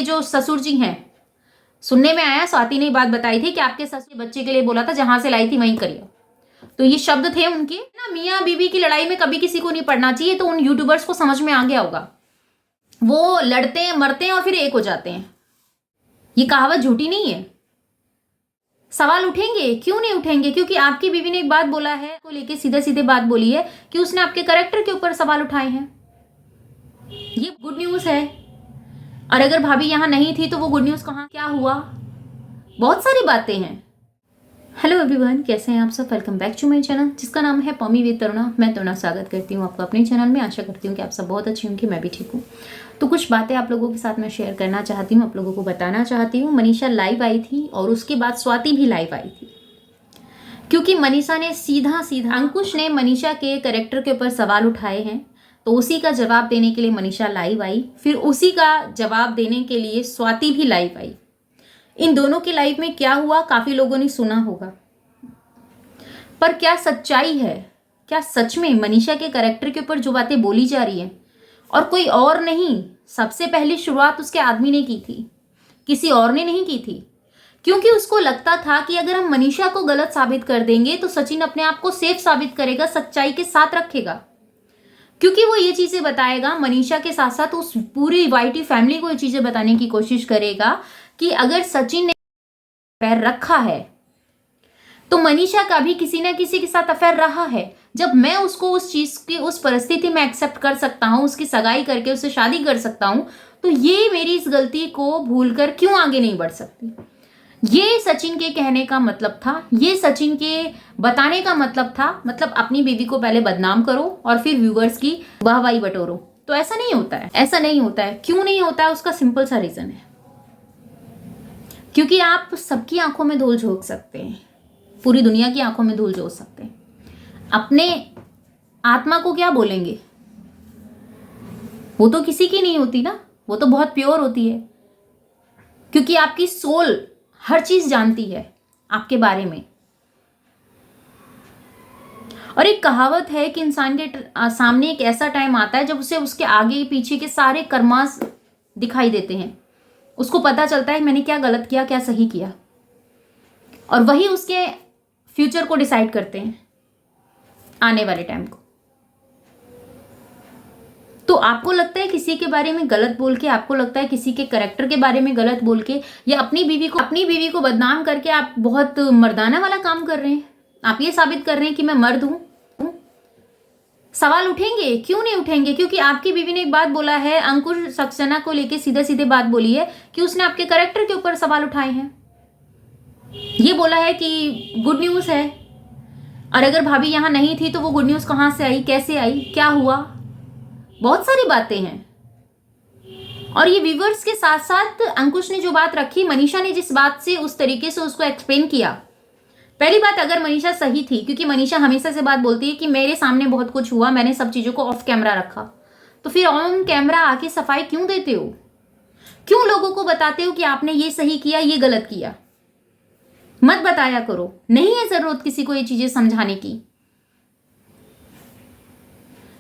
जो ससुर जी हैं, सुनने में आया स्वाति ने बात बताई थी कि आपके ससुर बच्चे के लिए बोला था जहां से लाई थी वहीं करिए। तो ये शब्द थे उनके ना, मियाँ बीवी की लड़ाई में कभी किसी को नहीं पड़ना चाहिए। तो उन यूट्यूबर्स को समझ में आ गया होगा, वो लड़ते हैं, मरते हैं और फिर एक हो जाते हैं। ये कहावत झूठी नहीं है। सवाल उठेंगे, क्यों नहीं उठेंगे? क्योंकि आपकी बीवी ने एक बात बोला है को लेके सीधे सीधे बात बोली है कि उसने आपके कैरेक्टर के ऊपर सवाल उठाए हैं। ये गुड न्यूज है। और अगर भाभी यहां नहीं थी तो वो गुड न्यूज कहां, क्या हुआ? बहुत सारी बातें हैं। हेलो एवरीवन, कैसे हैं आप सब? Welcome back to my channel जिसका नाम है पमी विद तरुणा। मैं तरुणा स्वागत करती हूँ आपको अपने चैनल में। आशा करती हूँ कि आप सब बहुत अच्छी होंगी, मैं भी ठीक हूँ। तो कुछ बातें आप लोगों के साथ मैं शेयर करना चाहती हूँ, आप लोगों को बताना चाहती हूँ। मनीषा लाइव आई थी और उसके बाद स्वाति भी लाइव आई थी, क्योंकि मनीषा ने सीधा अंकुश ने मनीषा के कैरेक्टर के ऊपर सवाल उठाए हैं, तो उसी का जवाब देने के लिए मनीषा लाइव आई। फिर उसी का जवाब देने के लिए स्वाति भी लाइव आई। इन दोनों के लाइफ में क्या हुआ काफी लोगों ने सुना होगा, पर क्या सच्चाई है? क्या सच में मनीषा के कैरेक्टर के ऊपर जो बातें बोली जा रही हैं, और कोई और नहीं, सबसे पहली शुरुआत उसके आदमी ने की थी, किसी और ने नहीं की थी। क्योंकि उसको लगता था कि अगर हम मनीषा को गलत साबित कर देंगे तो सचिन अपने आप को सेफ साबित करेगा, सच्चाई के साथ रखेगा। क्योंकि वो ये चीजें बताएगा, मनीषा के साथ साथ उस पूरी वाईटी फैमिली को ये चीजें बताने की कोशिश करेगा कि अगर सचिन ने अफेयर रखा है तो मनीषा का भी किसी ना किसी के साथ अफेयर रहा है। जब मैं उसको उस चीज की उस परिस्थिति में एक्सेप्ट कर सकता हूं, उसकी सगाई करके उससे शादी कर सकता हूं, तो ये मेरी इस गलती को भूलकर क्यों आगे नहीं बढ़ सकती? ये सचिन के कहने का मतलब था, ये सचिन के बताने का मतलब था। मतलब अपनी बीवी को पहले बदनाम करो और फिर व्यूअर्स की वाहवाही बटोरो। तो ऐसा नहीं होता है, ऐसा नहीं होता है। क्यों नहीं होता है? उसका सिंपल सा रीजन है, क्योंकि आप सबकी आंखों में धूल झोंक सकते हैं, पूरी दुनिया की आंखों में धूल झोंक सकते हैं, अपने आत्मा को क्या बोलेंगे? वो तो किसी की नहीं होती ना, वो तो बहुत प्योर होती है, क्योंकि आपकी सोल हर चीज जानती है आपके बारे में। और एक कहावत है कि इंसान के सामने एक ऐसा टाइम आता है जब उसे उसके आगे पीछे के सारे कर्मास दिखाई देते हैं। उसको पता चलता है मैंने क्या गलत किया, क्या सही किया, और वही उसके फ्यूचर को डिसाइड करते हैं, आने वाले टाइम को। तो आपको लगता है किसी के बारे में गलत बोल के, आपको लगता है किसी के कैरेक्टर के बारे में गलत बोल के, या अपनी बीवी को बदनाम करके आप बहुत मर्दाना वाला काम कर रहे हैं? आप ये साबित कर रहे हैं कि मैं मर्द हूं? सवाल उठेंगे, क्यों नहीं उठेंगे? क्योंकि आपकी बीवी ने एक बात बोला है, अंकुश सक्सेना को लेके सीधे सीधे बात बोली है कि उसने आपके कैरेक्टर के ऊपर सवाल उठाए हैं। ये बोला है कि गुड न्यूज है, और अगर भाभी यहां नहीं थी तो वो गुड न्यूज कहां से आई, कैसे आई, क्या हुआ? बहुत सारी बातें हैं। और ये व्यूअर्स के साथ साथ अंकुश ने जो बात रखी, मनीषा ने जिस बात से उस तरीके से उसको एक्सप्लेन किया। पहली बात, अगर मनीषा सही थी, क्योंकि मनीषा हमेशा से बात बोलती है कि मेरे सामने बहुत कुछ हुआ, मैंने सब चीजों को ऑफ कैमरा रखा, तो फिर ऑन कैमरा आके सफाई क्यों देते हो? क्यों लोगों को बताते हो कि आपने ये सही किया, ये गलत किया? मत बताया करो, नहीं है जरूरत किसी को ये चीजें समझाने की।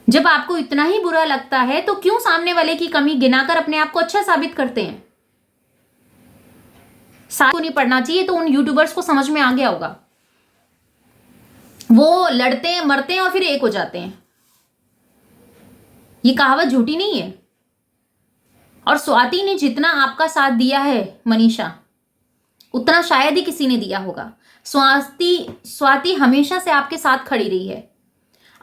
जब आपको इतना ही बुरा लगता है तो क्यों सामने वाले की कमी गिनाकर अपने आप को अच्छा साबित करते हैं? साथ को नहीं पढ़ना चाहिए, तो उन यूट्यूबर्स को समझ में आ गया होगा, वो लड़ते हैं, मरते हैं और फिर एक हो जाते हैं। ये कहावत झूठी नहीं है। और स्वाति ने जितना आपका साथ दिया है मनीषा, उतना शायद ही किसी ने दिया होगा। स्वाति हमेशा से आपके साथ खड़ी रही है,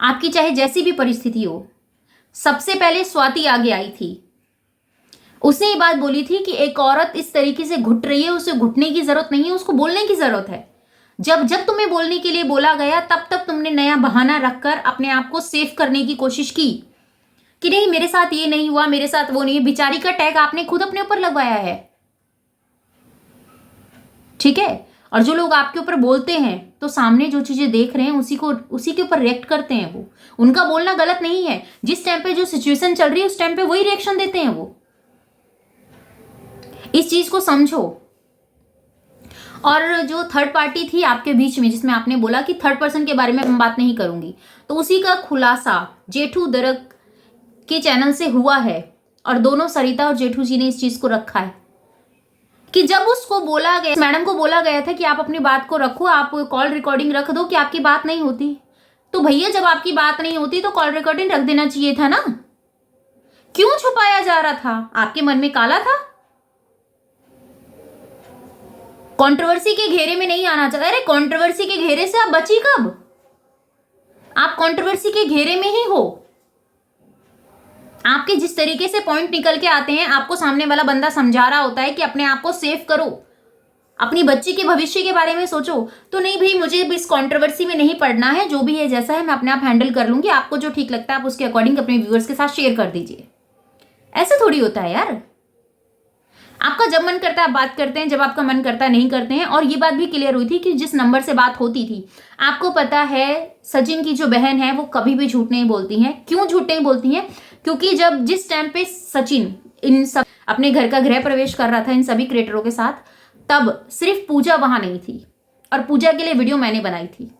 आपकी चाहे जैसी भी परिस्थिति हो। सबसे पहले स्वाति आगे आई थी, उसने ये बात बोली थी कि एक औरत इस तरीके से घुट रही है, उसे घुटने की जरूरत नहीं है, उसको बोलने की जरूरत है। जब तुम्हें बोलने के लिए बोला गया, तब तुमने नया बहाना रखकर अपने आप को सेफ करने की कोशिश की कि नहीं मेरे साथ ये नहीं हुआ, मेरे साथ वो नहीं। बिचारी का टैग आपने खुद अपने ऊपर लगवाया है, ठीक है? और जो लोग आपके ऊपर बोलते हैं तो सामने जो चीजें देख रहे हैं उसी के ऊपर रिएक्ट करते हैं। वो उनका बोलना गलत नहीं है, जिस टाइम पे जो सिचुएशन चल रही है उस टाइम पे वही रिएक्शन देते हैं वो। इस चीज को समझो। और जो थर्ड पार्टी थी आपके बीच में, जिसमें आपने बोला कि थर्ड पर्सन के बारे में मैं बात नहीं करूंगी, तो उसी का खुलासा जेठू दरक के चैनल से हुआ है, और दोनों सरिता और जेठू जी ने इस चीज को रखा है। कि जब उसको बोला गया, मैडम को बोला गया था कि आप अपनी बात को रखो, आप कॉल रिकॉर्डिंग रख दो कि आपकी बात नहीं होती, तो भैया जब आपकी बात नहीं होती तो कॉल रिकॉर्डिंग रख देना चाहिए था ना। क्यों छुपाया जा रहा था? आपके मन में काला था? कंट्रोवर्सी के घेरे में नहीं आना चाहिए। अरे कंट्रोवर्सी के घेरे से आप बची कब? आप कंट्रोवर्सी के घेरे में ही हो। आपके जिस तरीके से पॉइंट निकल के आते हैं, आपको सामने वाला बंदा समझा रहा होता है कि अपने आप को सेव करो, अपनी बच्ची के भविष्य के बारे में सोचो, तो नहीं भाई मुझे इस कंट्रोवर्सी में नहीं पड़ना है, जो भी है जैसा है मैं अपने आप हैंडल कर लूंगी, आपको जो ठीक लगता है आप उसके अकॉर्डिंग अपने व्यूअर्स के साथ शेयर कर दीजिए। ऐसे थोड़ी होता है यार। आपका जब मन करता है आप बात करते हैं, जब आपका मन करता है नहीं करते हैं। और ये बात भी क्लियर हुई थी कि जिस नंबर से बात होती थी, आपको पता है सचिन की जो बहन है वो कभी भी झूठ नहीं बोलती हैं। क्यों झूठ नहीं बोलती हैं? क्योंकि जिस टाइम पे सचिन इन सब अपने घर का गृह प्रवेश कर रहा था इन सभी क्रिएटरों के साथ, तब सिर्फ पूजा वहां नहीं थी, और पूजा के लिए वीडियो मैंने बनाई थी,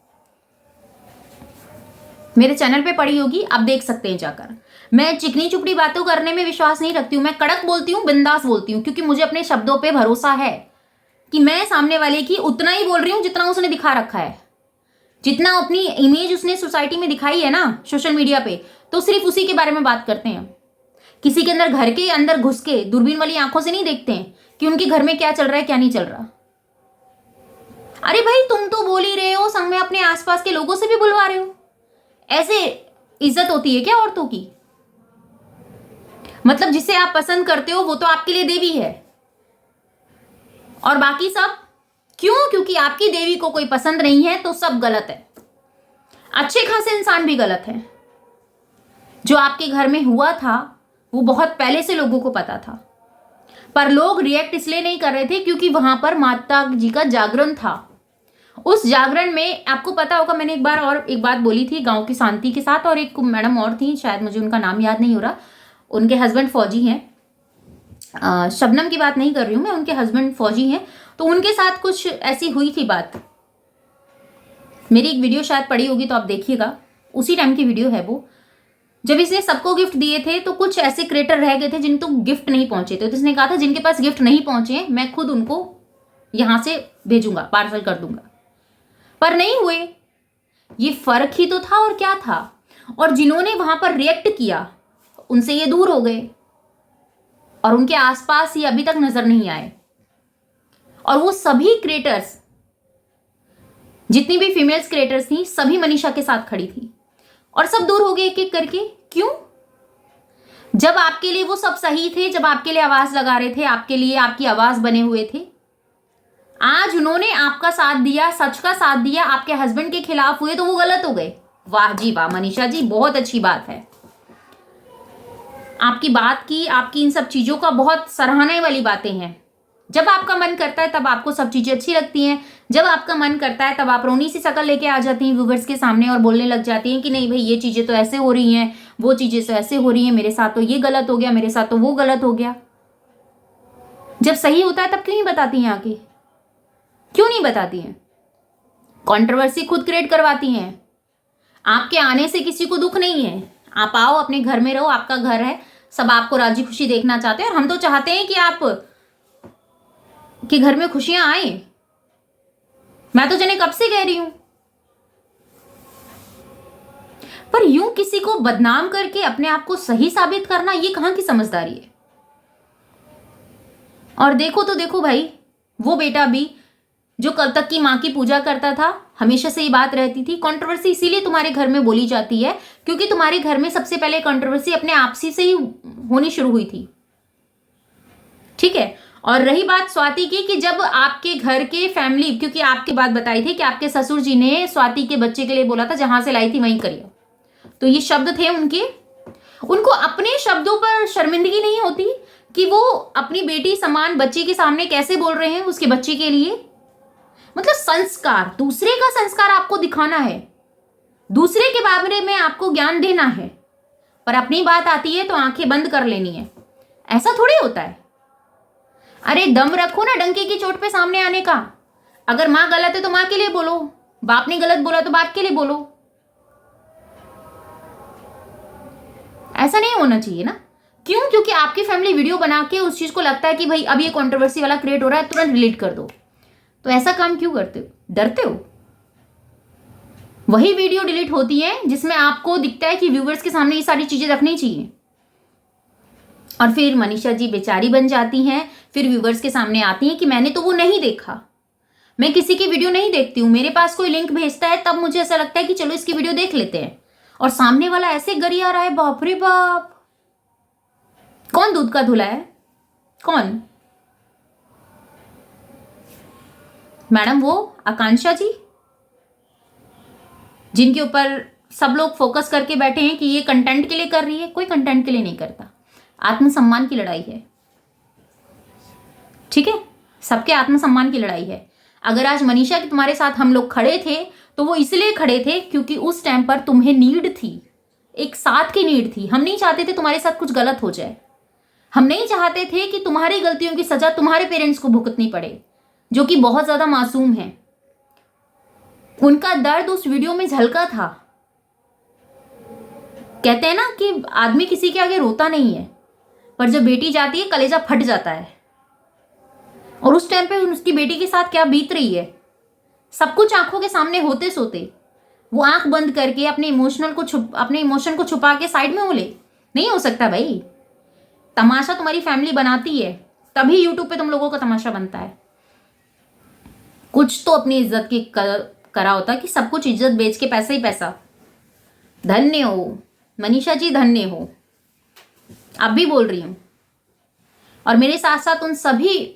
मेरे चैनल पे पड़ी होगी, आप देख सकते हैं जाकर। मैं चिकनी चुपड़ी बातों करने में विश्वास नहीं रखती हूँ, मैं कड़क बोलती हूँ, बिंदास बोलती हूँ, क्योंकि मुझे अपने शब्दों पे भरोसा है कि मैं सामने वाले की उतना ही बोल रही हूँ जितना उसने दिखा रखा है, जितना अपनी इमेज उसने सोसाइटी में दिखाई है ना सोशल मीडिया पे, तो सिर्फ उसी के बारे में बात करते हैं। किसी के अंदर घर के अंदर घुस के दूरबीन वाली आंखों से नहीं देखते हैं कि उनके घर में क्या चल रहा है क्या नहीं चल रहा। अरे भाई तुम तो बोल ही रहे हो, संग में अपने आसपास के लोगों से भी बुलवा रहे हो। ऐसे इज्जत होती है क्या औरतों की? मतलब जिसे आप पसंद करते हो वो तो आपके लिए देवी है, और बाकी सब क्यों? क्योंकि आपकी देवी को कोई पसंद नहीं है तो सब गलत है। अच्छे खासे इंसान भी गलत है। जो आपके घर में हुआ था वो बहुत पहले से लोगों को पता था, पर लोग रिएक्ट इसलिए नहीं कर रहे थे क्योंकि वहां पर माता जी का जागरण था। उस जागरण में आपको पता होगा, मैंने एक बात बोली थी गांव की शांति के साथ, और एक मैडम और थी, शायद मुझे उनका नाम याद नहीं हो रहा, उनके हस्बैंड फौजी हैं। शबनम की बात नहीं कर रही हूं मैं, उनके हस्बैंड फौजी हैं, तो उनके साथ कुछ ऐसी हुई थी बात। मेरी एक वीडियो शायद पड़ी होगी तो आप देखिएगा, उसी टाइम की वीडियो है वो। जब इसने सबको गिफ्ट दिए थे तो कुछ ऐसे क्रिएटर रह गए थे जिनको गिफ्ट नहीं पहुंचे थे, तो इसने कहा था जिनके पास गिफ्ट नहीं पहुंचे मैं खुद उनको यहां से भेजूंगा, पार्सल कर दूंगा, पर नहीं हुए। ये फर्क ही तो था, और क्या था। और जिन्होंने वहां पर रिएक्ट किया उनसे ये दूर हो गए, और उनके आसपास ये अभी तक नजर नहीं आए। और वो सभी क्रिएटर्स, जितनी भी फीमेल्स क्रिएटर्स थी, सभी मनीषा के साथ खड़ी थी, और सब दूर हो गए एक एक करके। क्यों? जब आपके लिए वो सब सही थे, जब आपके लिए आवाज लगा रहे थे, आपके लिए आपकी आवाज बने हुए थे, आज उन्होंने आपका साथ दिया, सच का साथ दिया, आपके हस्बैंड के खिलाफ हुए तो वो गलत हो गए। वाह जी वाह मनीषा जी, बहुत अच्छी बात है। आपकी बात की, आपकी इन सब चीजों का बहुत सराहने वाली बातें हैं। जब आपका मन करता है तब आपको सब चीजें अच्छी लगती हैं, जब आपका मन करता है तब आप रोनी सी शक्ल लेके आ जाती हैं व्यूवर्स के सामने और बोलने लग जाती हैं कि नहीं भाई ये चीजें तो ऐसे हो रही हैं, वो चीजें तो ऐसे हो रही हैं, मेरे साथ तो ये गलत हो गया, मेरे साथ तो वो गलत हो गया। जब सही होता है तब क्यों नहीं बताती हैं आके? क्यों नहीं बताती हैं? कंट्रोवर्सी खुद क्रिएट करवाती हैं। आपके आने से किसी को दुख नहीं है, आप आओ अपने घर में रहो, आपका घर है, सब आपको राजी खुशी देखना चाहते हैं, और हम तो चाहते हैं कि आप के घर में खुशियां आए। मैं तो जने कब से कह रही हूं, पर यूं किसी को बदनाम करके अपने आप को सही साबित करना, ये कहां की समझदारी है। और देखो तो देखो भाई, वो बेटा भी जो कल तक की मां की पूजा करता था, हमेशा से ये बात रहती थी। कंट्रोवर्सी इसीलिए तुम्हारे घर में बोली जाती है क्योंकि तुम्हारे घर में सबसे पहले कंट्रोवर्सी अपने आपसी से ही होनी शुरू हुई थी, ठीक है। और रही बात स्वाति की, कि जब आपके घर के फैमिली, क्योंकि आपकी बात बताई थी कि आपके ससुर जी ने स्वाति के बच्चे के लिए बोला था जहां से लाई थी वहीं करिए, तो ये शब्द थे उनके। उनको अपने शब्दों पर शर्मिंदगी नहीं होती कि वो अपनी बेटी समान बच्ची के सामने कैसे बोल रहे हैं उसके बच्चे के लिए। मतलब संस्कार, दूसरे का संस्कार आपको दिखाना है, दूसरे के बारे में आपको ज्ञान देना है, पर अपनी बात आती है तो आंखें बंद कर लेनी है। ऐसा थोड़ी होता है। अरे दम रखो ना डंके की चोट पे सामने आने का। अगर मां गलत है तो मां के लिए बोलो, बाप ने गलत बोला तो बाप के लिए बोलो। ऐसा नहीं होना चाहिए ना। क्यों? क्योंकि आपकी फैमिली वीडियो बना के उस चीज को लगता है कि भाई अब ये कंट्रोवर्सी वाला क्रिएट हो रहा है, तुरंत डिलीट कर दो। तो ऐसा काम क्यों करते हो? डरते हो? वही वीडियो डिलीट होती है जिसमें आपको दिखता है कि व्यूवर्स के सामने ये सारी चीजें रखनी चाहिए, और फिर मनीषा जी बेचारी बन जाती हैं, फिर व्यूवर्स के सामने आती हैं कि मैंने तो वो नहीं देखा, मैं किसी की वीडियो नहीं देखती हूँ, मेरे पास कोई लिंक भेजता है तब मुझे ऐसा लगता है कि चलो इसकी वीडियो देख लेते हैं, और सामने वाला ऐसे गरिया रहा है, बाप रे बाप। कौन दूध का धुला है? कौन? मैडम वो आकांक्षा जी, जिनके ऊपर सब लोग फोकस करके बैठे हैं कि ये कंटेंट के लिए कर रही है। कोई कंटेंट के लिए नहीं करता, आत्मसम्मान की लड़ाई है, ठीक है? सबके आत्मसम्मान की लड़ाई है। अगर आज मनीषा के तुम्हारे साथ हम लोग खड़े थे तो वो इसलिए खड़े थे क्योंकि उस टाइम पर तुम्हें नीड थी, एक साथ की नीड थी। हम नहीं चाहते थे तुम्हारे साथ कुछ गलत हो जाए, हम नहीं चाहते थे कि तुम्हारी गलतियों की सजा तुम्हारे पेरेंट्स को भुगतनी पड़े, जो कि बहुत ज्यादा मासूम है। उनका दर्द उस वीडियो में झलका था। कहते हैं ना कि आदमी किसी के आगे रोता नहीं है, पर जब बेटी जाती है कलेजा फट जाता है। और उस टाइम पे उसकी बेटी के साथ क्या बीत रही है, सब कुछ आंखों के सामने होते सोते वो आंख बंद करके अपने इमोशन को छुपा के साइड में हो ले। नहीं हो सकता भाई। तमाशा तुम्हारी फैमिली बनाती है, तभी यूट्यूब पे तुम लोगों का तमाशा बनता है। कुछ तो अपनी इज्जत की करा होता कि सब कुछ इज्जत बेच के पैसा ही पैसा। धन्य हो मनीषा जी, धन्य हो। अब भी बोल रही हूं, और मेरे साथ साथ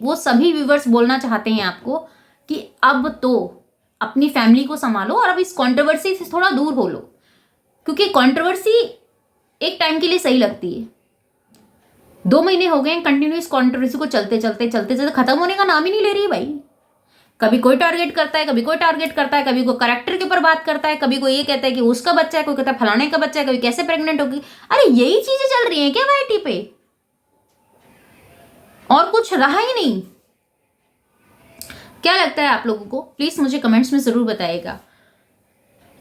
वो सभी व्यूवर्स बोलना चाहते हैं आपको कि अब तो अपनी फैमिली को संभालो और अब इस कंट्रोवर्सी से थोड़ा दूर हो लो, क्योंकि कंट्रोवर्सी एक टाइम के लिए सही लगती है। 2 महीने हो गए कंटिन्यूस कंट्रोवर्सी को चलते चलते खत्म होने का नाम ही नहीं ले रही है भाई। कभी कोई टारगेट करता है, कभी कोई टारगेट करता है, कभी कोई कैरेक्टर के ऊपर बात करता है, कभी कोई ये कहता है कि उसका बच्चा है, कोई कहता है फलाने का बच्चा है, कभी कैसे प्रेग्नेंट होगी। अरे यही चीजें चल रही हैं क्या वाईटी पे? और कुछ रहा ही नहीं। क्या लगता है आप लोगों को? प्लीज मुझे कमेंट्स में जरूर बताइएगा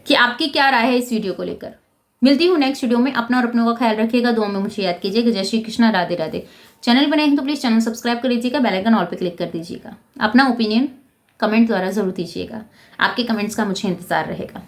कि आपकी क्या राय है इस वीडियो को लेकर। मिलती हूँ नेक्स्ट वीडियो में। अपना और अपनों का ख्याल रखिएगा, दुआ में मुझे याद कीजिएगा। जय श्री कृष्णा, राधे राधे। चैनल बनाए हैं तो प्लीज चैनल सब्सक्राइब कर लीजिएगा, बेल आइकन ऑल पे क्लिक कर दीजिएगा। अपना ओपिनियन कमेंट द्वारा जरूर दीजिएगा, आपके कमेंट्स का मुझे इंतजार रहेगा।